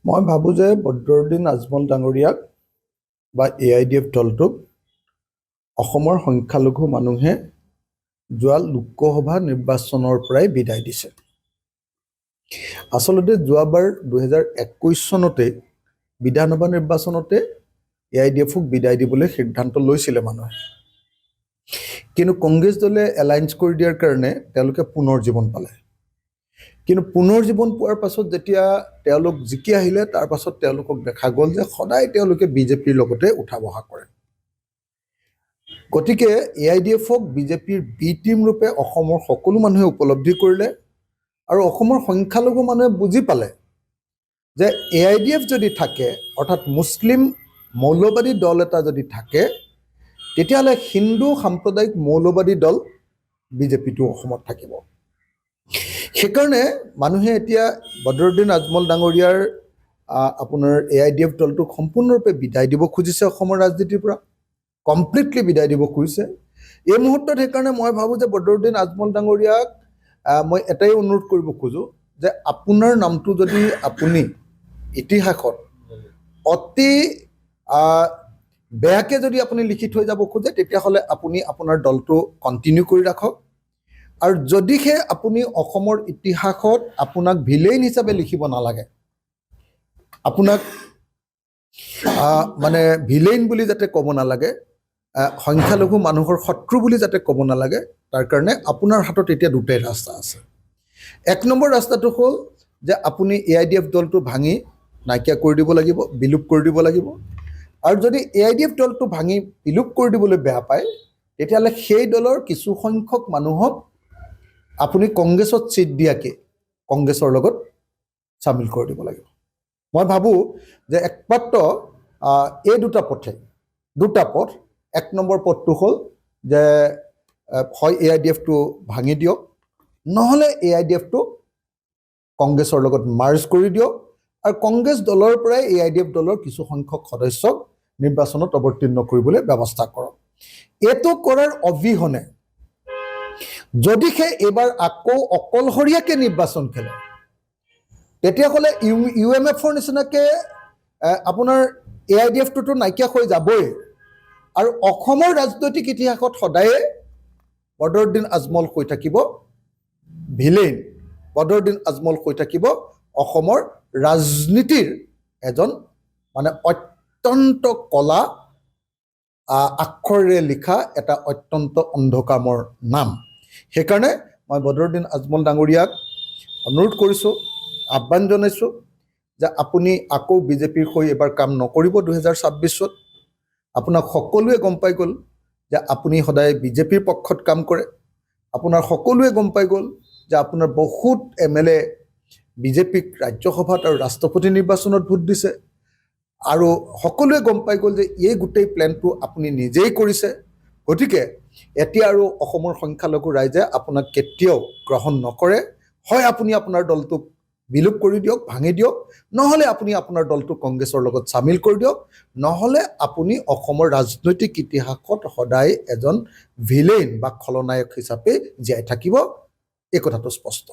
মই ভাবোঁ যে বদৰুদ্দিন আজমল ডাঙৰীয়াক বা AIDF দলটোক অসমৰ সংখ্যালঘু মানুহে যোৱা লোকসভা নিৰ্বাচনৰ পৰাই বিদায় দিছে। আচলতে যোৱাবাৰ 2021 চনতে বিধানসভা নিৰ্বাচনতে AIDFক বিদায় দিবলৈ সিদ্ধান্ত লৈছিলে মানুহে, কিন্তু কংগ্ৰেছ দলে এলায়েন্স কৰি দিয়াৰ কাৰণে তেওঁলোকে পুনৰ জীৱন পালে। কিন্তু পুনৰ জীৱন পোৱাৰ পাছত যেতিয়া তেওঁলোক জিকি আহিলে, তাৰ পাছত তেওঁলোকক দেখা গ'ল যে সদায় তেওঁলোকে বিজেপিৰ লগতে উঠা বহা কৰে। গতিকে AIDFক বিজেপিৰ বি টিম ৰূপে অসমৰ সকলো মানুহে উপলব্ধি কৰিলে আৰু অসমৰ সংখ্যালঘু মানুহে বুজি পালে যে AIDF যদি থাকে, অৰ্থাৎ মুছলিম মৌলবাদী দল এটা যদি থাকে, তেতিয়াহ'লে হিন্দু সাম্প্ৰদায়িক মৌলবাদী দল বিজেপিটো অসমত থাকিব। সেইকাৰণে মানুহে এতিয়া বদৰুদ্দিন আজমল ডাঙৰীয়াৰ আপোনাৰ AIDF দলটোক সম্পূৰ্ণৰূপে বিদায় দিব খুজিছে, অসমৰ ৰাজনীতিৰ পৰা কমপ্লিটলি বিদায় দিব খুজিছে। এই মুহূৰ্তত সেইকাৰণে মই ভাবোঁ যে বদৰুদ্দিন আজমল ডাঙৰীয়াক মই এটাই অনুৰোধ কৰিব খোজোঁ যে আপোনাৰ নামটো যদি আপুনি ইতিহাসত অতি বেয়াকৈ যদি আপুনি লিখি থৈ যাব খোজে, তেতিয়াহ'লে আপুনি আপোনাৰ দলটো কণ্টিনিউ কৰি ৰাখক। আৰু যদিহে আপুনি অসমৰ ইতিহাসত আপোনাক ভিলেইন হিচাপে লিখিব নালাগে, আপোনাক মানে ভিলেইন বুলি যাতে ক'ব নালাগে, সংখ্যালঘু মানুহৰ শত্ৰু বুলি যাতে ক'ব নালাগে, তাৰ কাৰণে আপোনাৰ হাতত এতিয়া দুটাই ৰাস্তা আছে। এক নম্বৰ ৰাস্তাটো হ'ল যে আপুনি AIDF দলটো ভাঙি নাইকিয়া কৰি দিব লাগিব, বিলুপ কৰি দিব লাগিব। আৰু যদি AIDF দলটো ভাঙি বিলুপ কৰি দিবলৈ বেয়া পায়, তেতিয়াহ'লে সেই দলৰ কিছু সংখ্যক মানুহক আপুনি কংগ্ৰেছত ছিট দিয়াকৈ কংগ্ৰেছৰ লগত চামিল কৰি দিব লাগিব। মই ভাবোঁ যে একমাত্ৰ এই দুটা পথ। এক নম্বৰ পথটো হ'ল যে হয় AIDFটো ভাঙি দিয়ক, নহ'লে AIDFটো কংগ্ৰেছৰ লগত মাৰ্জ কৰি দিয়ক আৰু কংগ্ৰেছ দলৰ পৰাই AIDF দলৰ কিছু সংখ্যক সদস্যক নিৰ্বাচনত অৱতীৰ্ণ কৰিবলৈ ব্যৱস্থা কৰক। এইটো কৰাৰ অবিহনে যদিহে এইবাৰ আকৌ অকলশৰীয়াকৈ নিৰ্বাচন খেলে, তেতিয়াহ'লে UMFৰ নিচিনাকৈ আপোনাৰ AIDFটোতো নাইকিয়া হৈ যাবই। আৰু অসমৰ ৰাজনৈতিক ইতিহাসত সদায়ে বদৰুদ্দিন আজমল হৈ থাকিব ভিলেইন, বদৰুদ্দিন আজমল হৈ থাকিব অসমৰ ৰাজনীতিৰ এজন মানে অত্যন্ত কলা আখৰেৰে লিখা এটা অত্যন্ত অন্ধকামৰ নাম। সেইকাৰণে মই বদৰুদ্দিন আজমল ডাঙৰীয়াক অনুৰোধ কৰিছোঁ, আহ্বান জনাইছোঁ যে আপুনি আকৌ বিজেপিৰ হৈ এবাৰ কাম নকৰিব 2026-ত। আপোনাক সকলোৱে গম পাই গ'ল যে আপুনি সদায় বিজেপিৰ পক্ষত কাম কৰে। আপোনাৰ সকলোৱে গম পাই গ'ল যে আপোনাৰ বহুত MLA বিজেপিক ৰাজ্যসভাত আৰু ৰাষ্ট্ৰপতি নিৰ্বাচনত ভোট দিছে। আৰু সকলোৱে গম পাই গ'ল যে এই গোটেই প্লেনটো আপুনি নিজেই কৰিছে। গতিকে এতিয়া আৰু অসমৰ সংখ্যালঘু ৰাইজে আপোনাক কেতিয়াও গ্ৰহণ নকৰে। হয় আপুনি আপোনাৰ দলটোক বিলুপ কৰি দিয়ক, ভাঙি দিয়ক, নহ'লে আপুনি আপোনাৰ দলটো কংগ্ৰেছৰ লগত চামিল কৰি দিয়ক, নহ'লে আপুনি অসমৰ ৰাজনৈতিক ইতিহাসত সদায় এজন ভিলেইন বা খলনায়ক হিচাপে জীয়াই থাকিব। এই কথাটো স্পষ্ট।